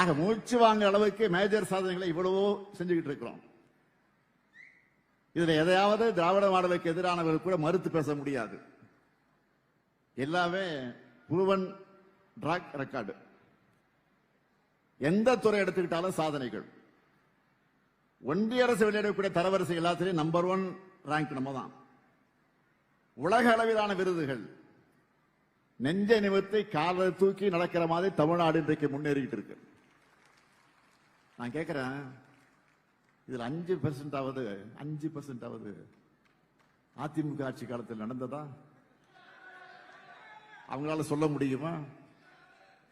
ஆக மூச்சு வாங்க அளவுக்கு மேஜர் சாதனைகளை இவ்வளவோ செஞ்சுக்கிட்டு இருக்கிறோம். இதுல எதையாவது திராவிட மாடலுக்கு எதிரானவர்கள் கூட மறுத்து பேச முடியாது. எல்லாமே புருவன் ட்ராக் ரெக்கார்டு. எந்த துறை எடுத்துக்கிட்டாலும் சாதனைகள். ஒன்றிய அரசு வெளியிடக்கூடிய தரவரிசை எல்லாத்திலையும் நம்பர் 1 ரேங்க் நம்ம தான். உலக அளவிலான விருதுகள் நெஞ்சை நிமிர்த்தி காலை தூக்கி நடக்கிற மாதிரி தமிழ்நாடு இன்றைக்கு முன்னேறிக்கிட்டு இருக்கு. நான் கேட்கிறேன், இதுல 5% அதிமுக ஆட்சி காலத்தில் நடந்ததா? அவங்களால சொல்ல முடியுமா?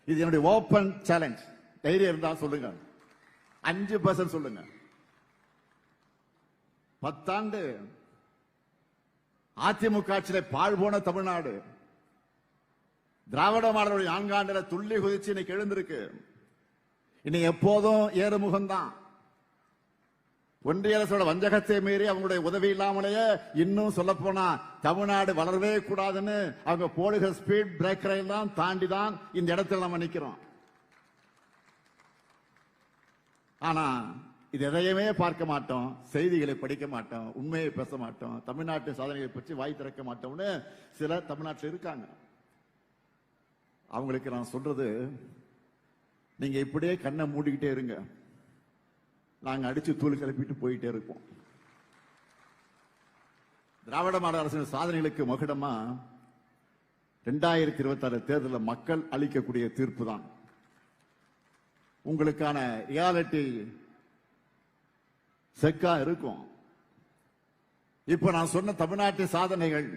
இது என்னுடைய ஓபன் சேலஞ்ச். தைரியம் இருந்தா சொல்லுங்க, 5% சொல்லுங்க. 10 ஆண்டு அதிமுக ஆட்சியில பாழ் போன தமிழ்நாடு திராவிட மாடலுடைய 4 ஆண்டுல துள்ளி குதிச்சு இன்னைக்கு எழுந்திருக்கு. இனி எப்போதும் ஏறுமுகம்தான். ஒன்றிய அரசோட வஞ்சகத்தை மீறி அவங்களுடைய உதவி இல்லாமலேயே இன்னும் சொல்ல போனா தமிழ்நாடு வளரவே கூடாதுன்னு அவங்க போடுகிற ஸ்பீட் பிரேக்கரை எல்லாம் தாண்டி தான் இந்த இடத்துல நம்ம நிக்கிறோம். ஆனா இது எதையுமே பார்க்க மாட்டோம், செய்திகளை படிக்க மாட்டோம், உண்மையை பேச மாட்டோம், தமிழ்நாட்டு சாதனைகளை பற்றி வாய் திறக்க மாட்டோம்னு சிலர் தமிழ்நாட்டில் இருக்காங்க. அவங்களுக்கு நான் சொல்றது, நீங்க இப்படியே கண்ணை மூடிக்கிட்டே இருங்க, நாங்க அடிச்சு தூள் கிளப்பிட்டு போயிட்டே இருப்போம். திராவிட மாடல் அரசின் சாதனைகளுக்கு மகுடமா 2026 தேர்தலில் மக்கள் அளிக்கக்கூடிய தீர்ப்பு தான் உங்களுக்கான ரியாலிட்டி செக்கா இருக்கும். இப்ப நான் சொன்ன தமிழ்நாட்டின் சாதனைகள்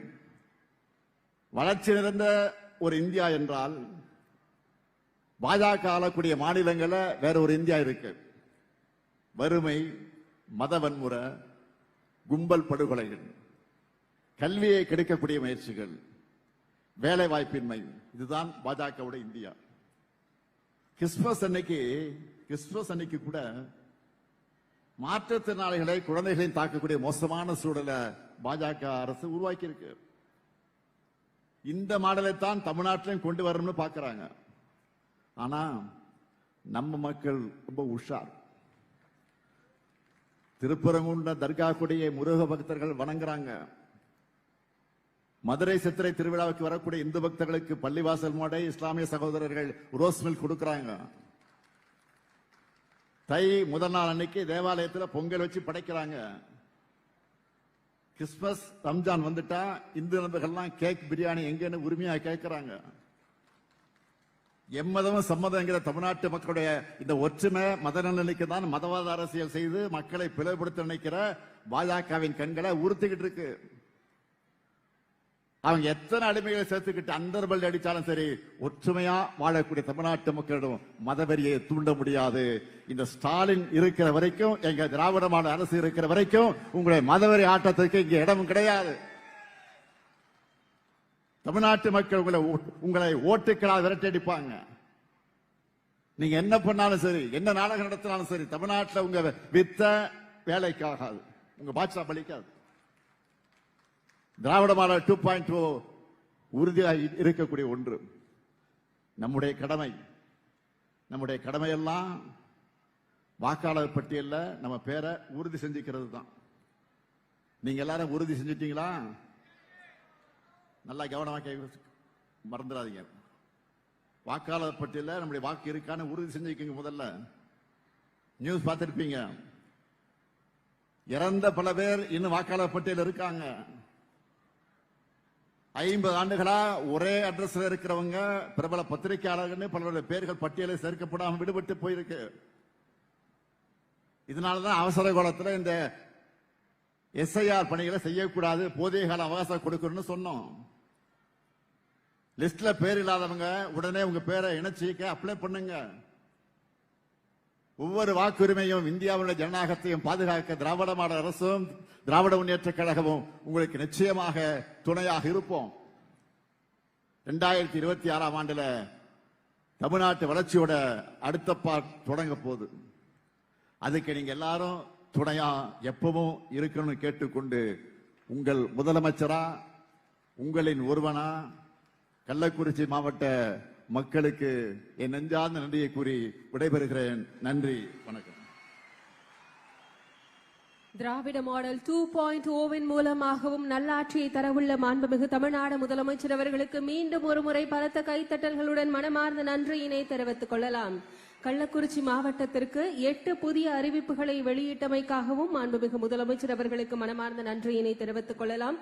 வளர்ச்சி நிறைந்த ஒரு இந்தியா என்றால், பாஜக ஆளக்கூடிய மாநிலங்களில் வேற ஒரு இந்தியா இருக்கு. வறுமை, மத வன்முறை, கும்பல் படுகொலைகள், கல்வியை கெடுக்கக்கூடிய முயற்சிகள், வேலை வாய்ப்பின்மை, இதுதான் பாஜகவுடைய இந்தியா. கிறிஸ்துமஸ் அன்னைக்கு கூட மாற்றுத்திறனாளிகளை, குழந்தைகளையும் தாக்கக்கூடிய மோசமான சூழலை பாஜக அரசு உருவாக்கி இருக்கு. இந்த மாடலை தான் தமிழ்நாட்டிலையும் கொண்டு வரணும்னு பாக்குறாங்க. ஆனா நம்ம மக்கள் ரொம்ப உஷார். திருப்பரங்குன்ற தர்கா கொடியை முருக பக்தர்கள் வணங்குறாங்க. மதுரை சித்திரை திருவிழாவுக்கு வரக்கூடிய இந்து பக்தர்களுக்கு பள்ளிவாசல் மோடை இஸ்லாமிய சகோதரர்கள் ரோஸ் மில்க் கொடுக்கறாங்க. தை முதல் நாள் அன்னைக்கு தேவாலயத்தில் பொங்கல் வச்சு படைக்கிறாங்க. கிறிஸ்துமஸ், ரம்ஜான் வந்துட்டா இந்து நண்பர்கள்லாம் கேக், பிரியாணி எங்கன்னு உரிமையா கேட்கிறாங்க. எம்மதமும் சம்மதங்கிற தமிழ்நாட்டு மக்களுடைய இந்த ஒற்றுமை மத நலனுக்கு தான் மதவாத அரசியல் செய்து மக்களை பிளவுபடுத்த நினைக்கிற பாஜகவின் கண்களை உறுத்திக்கிட்டு இருக்கு. அவங்க எத்தனை அடிமைகளை சேர்த்துக்கிட்டு அண்டர்பல் அடிச்சாலும் சரி, ஒற்றுமையா வாழக்கூடிய தமிழ்நாட்டு மக்களிடம் மதவெறியை தூண்ட முடியாது. இந்த ஸ்டாலின் இருக்கிற வரைக்கும், எங்க திராவிட மாடல் அரசு இருக்கிற வரைக்கும் உங்களுடைய மதவெறி ஆட்டத்திற்கு இங்க இடம் கிடையாது. தமிழ்நாட்டு மக்கள் உங்களை ஓட்டுக்களால் விரட்டடிப்பாங்க. நீங்க என்ன பண்ணாலும் சரி, என்ன நாடகம் நடத்தினாலும் சரி, தமிழ்நாட்டில் உங்க வித்த வேலைக்காகாது, உங்க பாட்சா பலிக்காது. திராவிட மாடல் 2.0 உறுதியாக இருக்கக்கூடிய ஒன்று. நம்முடைய கடமையெல்லாம் வாக்காளர் பட்டியலில் நம்ம பேரை உறுதி செஞ்சுக்கிறது தான். நீங்க எல்லாரும் உறுதி செஞ்சிட்டீங்களா? நல்லா கவனமாக மறந்துடாதீங்க. வாக்காளர் பட்டியலில் நம்முடைய வாக்கு இருக்கான்னு உறுதி செஞ்சுக்கீங்க. முதல்ல நியூஸ் பார்த்திருப்பீங்க, இறந்த பல பேர் இன்னும் வாக்காளர் பட்டியல் இருக்காங்க. 50 ஆண்டுகளா ஒரே அட்ரஸ்ல இருக்கிறவங்க, பிரபல பத்திரிகையாளர்கள் பலருடைய பேர்கள் பட்டியலில் சேர்க்கப்படாமல் விடுபட்டு போயிருக்கு. இதனாலதான் அவசர காலத்தில் இந்த எஸ்ஐஆர் பணிகளை செய்யக்கூடாது, போதிய கால அவகாசம் கொடுக்கணும்னு சொன்னோம். லிஸ்ட்ல பேர் இல்லாதவங்க உடனே உங்க பேரை இணைச்சிக்க அப்ளை பண்ணுங்க. ஒவ்வொரு வாக்குரிமையும் இந்தியாவுடைய ஜனநாயகத்தையும் பாதுகாக்க திராவிட மாடல் அரசும் திராவிட முன்னேற்ற கழகமும் உங்களுக்கு நிச்சயமாக துணையாக இருப்போம். 2026 ஆண்டுல தமிழ்நாட்டு வளர்ச்சியோட அடுத்த பார்ட் தொடங்க போகுது. அதுக்கு நீங்க எல்லாரும் துணையா எப்பவும் இருக்கணும்னு கேட்டுக்கொண்டு, உங்கள் முதலமைச்சரா, உங்களின் ஒருவனா, கள்ளக்குறிச்சி மாவட்ட மக்களுக்கு என் நெஞ்சார்ந்த நன்றியை கூறி விடைபெறுகிறேன். நன்றி, வணக்கம். திராவிட மாடல் 2.0 மூலமாகவும் நல்லாட்சியை தரவுள்ள மாண்புமிகு தமிழ்நாடு முதலமைச்சர் அவர்களுக்கு மீண்டும் ஒருமுறை பலத்த கைத்தட்டல்களுடன் மனமார்ந்த நன்றியினை தெரிவித்துக் கொள்ளலாம். கள்ளக்குறிச்சி மாவட்டத்திற்கு 8 புதிய அறிவிப்புகளை வெளியிட்டமைக்காகவும் மாண்புமிகு முதலமைச்சர் அவர்களுக்கு மனமார்ந்த நன்றியினை தெரிவித்துக் கொள்ளலாம்.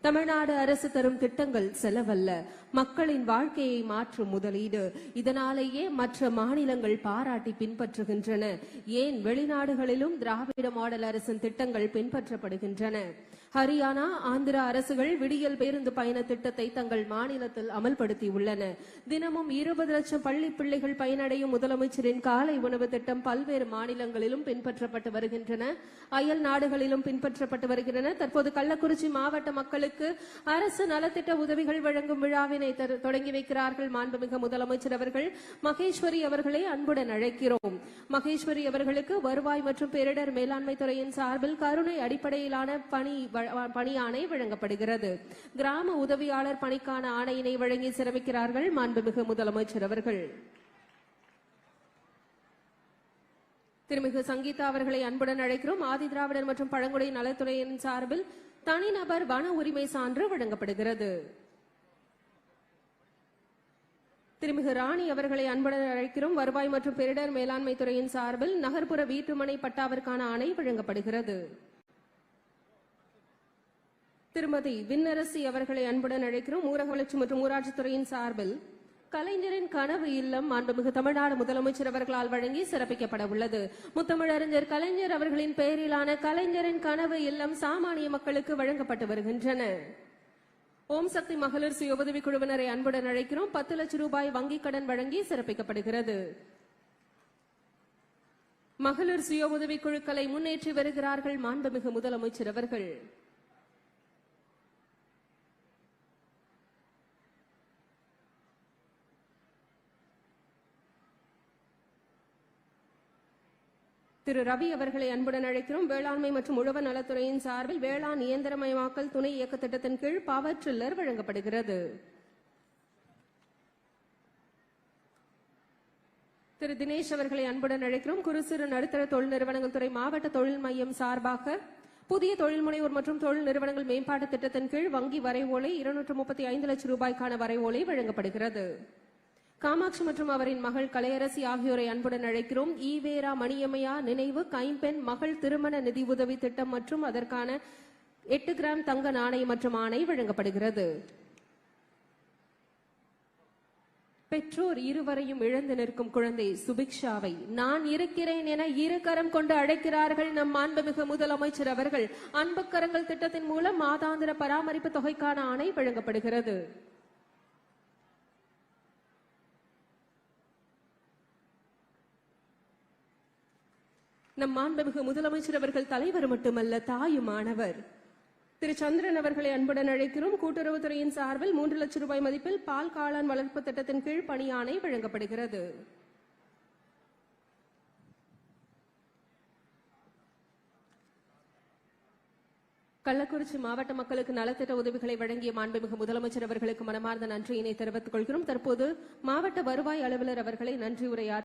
தமிழ்நாடு அரசு தரும் திட்டங்கள் செலவல்ல, மக்களின் வாழ்க்கையை மாற்றும் முதலீடு. இதனாலேயே மற்ற மாநிலங்கள் பாராட்டி பின்பற்றுகின்றன. ஏன் வெளிநாடுகளிலும் திராவிட மாடல் அரசின் திட்டங்கள் பின்பற்றப்படுகின்றன. ஹரியானா, ஆந்திரா அரசுகள் விடியல் பேருந்து பயண திட்டத்தை தங்கள் மாநிலத்தில் அமல்படுத்தியுள்ளன. தினமும் 20 லட்சம் பள்ளி பிள்ளைகள் பயனடையும் முதலமைச்சரின் காலை உணவு திட்டம் பல்வேறு மாநிலங்களிலும் பின்பற்றப்பட்டு வருகின்றன. அயல் நாடுகளிலும் பின்பற்றப்பட்டு வருகின்றன. தற்போது கள்ளக்குறிச்சி மாவட்ட மக்களுக்கு அரசு நலத்திட்ட உதவிகள் வழங்கும் விழாவினை தொடங்கி வைக்கிறார்கள் மாண்புமிகு முதலமைச்சர் அவர்கள். மகேஸ்வரி அவர்களை அன்புடன் அழைக்கிறோம். மகேஸ்வரி அவர்களுக்கு வருவாய் மற்றும் பேரிடர் மேலாண்மை துறையின் சார்பில் கருணை அடிப்படையிலான பணி ஆணை வழங்கப்படுகிறது. கிராம உதவியாளர் பணிக்கான ஆணையினை வழங்கி சிறப்பிக்கிறார்கள் மாண்புமிகு முதலமைச்சர் அவர்கள். திருமிகு சங்கீதா அவர்களை அன்புடன் அழைக்கிறோம். ஆதி திராவிடர் மற்றும் பழங்குடி நலத்துறையின் சார்பில் தனிநபர் வன உரிமை சான்று வழங்கப்படுகிறது. திருமிகு ராணி அவர்களை அன்புடன் அழைக்கிறோம். வருவாய் மற்றும் பேரிடர் மேலாண்மை துறையின் சார்பில் நகர்ப்புற வீட்டுமனை பட்டாவிற்கான ஆணை வழங்கப்படுகிறது. திருமதி விண்ணரசி அவர்களை அன்புடன் அழைக்கிறோம். ஊரக வளர்ச்சி மற்றும் ஊராட்சித்துறையின் சார்பில் கலைஞரின் கனவு இல்லம் மாண்புமிகு தமிழ்நாடு முதலமைச்சர் அவர்களால் வழங்கி சிறப்பிக்கப்பட உள்ளது. முத்தமிழறிஞர் கலைஞர் அவர்களின் பெயரிலான கலைஞரின் கனவு இல்லம் சாமானிய மக்களுக்கு வழங்கப்பட்டு வருகின்றன. ஓம் சக்தி மகளிர் சுய உதவி குழுவினரை அன்புடன் அழைக்கிறோம். 10 லட்சம் ரூபாய் வங்கிக் கடன் வழங்கி சிறப்பிக்கப்படுகிறது. மகளிர் சுய உதவி குழுக்களை முன்னேற்றி வருகிறார்கள் மாண்புமிகு முதலமைச்சர் அவர்கள். திரு ரவி அவர்களை அன்புடன் அழைக்கிறோம். வேளாண்மை மற்றும் உழவர் நலத்துறையின் சார்பில் வேளாண் இயந்திரமயமாக்கல் துணை இயக்க திட்டத்தின் கீழ் பவர் டில்லர் வழங்கப்படுகிறது. திரு தினேஷ் அவர்களை அன்புடன் அழைக்கிறோம். குறு சிறு நடுத்தர தொழில் நிறுவனங்கள் துறை மாவட்ட தொழில் மையம் சார்பாக புதிய தொழில் முனைவோர் மற்றும் தொழில் நிறுவனங்கள் மேம்பாட்டு திட்டத்தின் கீழ் வங்கி வரைவோலை 235 லட்சம் ரூபாய்க்கான வரைவோலை வழங்கப்படுகிறது. காமாட்சி மற்றும் அவரின் மகள் கலையரசி ஆகியோரை அன்புடன் அழைக்கிறோம். ஈவேரா மணியம்மையா நினைவு கைம்பெண் மகள் திருமண நிதி உதவி திட்டம் மற்றும் அதற்கான 8 கிராம் தங்க நாணயம் மற்றும் ஆணை வழங்கப்படுகிறது. பெற்றோர் இருவரையும் இழந்து நிற்கும் குழந்தை சுபிக்ஷாவை நான் இருக்கிறேன் என இருகரம் கொண்டு அழைக்கிறார்கள் நம் மாண்புமிகு முதலமைச்சர் அவர்கள். அன்பு கரங்கள் திட்டத்தின் மூலம் மாதாந்திர பராமரிப்பு தொகைக்கான ஆணை வழங்கப்படுகிறது. நம் மாண்புமிகு முதலமைச்சர் அவர்கள் தலைவர் மட்டுமல்ல, தாயுமானவர். திரு சந்திரன் அவர்களை அன்புடன் அழைக்கிறோம். கூட்டுறவுத்துறையின் சார்பில் 3 லட்சம் ரூபாய் மதிப்பில் பால் காளான் வளர்ப்பு திட்டத்தின் கீழ் பணி ஆணை வழங்கப்படுகிறது. கள்ளக்குறிச்சி மாவட்ட மக்களுக்கு நலத்திட்ட உதவிகளை வழங்கிய மாண்புமிகு முதலமைச்சர் அவர்களுக்கு மனமார்ந்த நன்றியினை தெரிவித்துக் கொள்கிறோம். தற்போது மாவட்ட வருவாய் அலுவலர் அவர்களை நன்றி உரையாற்ற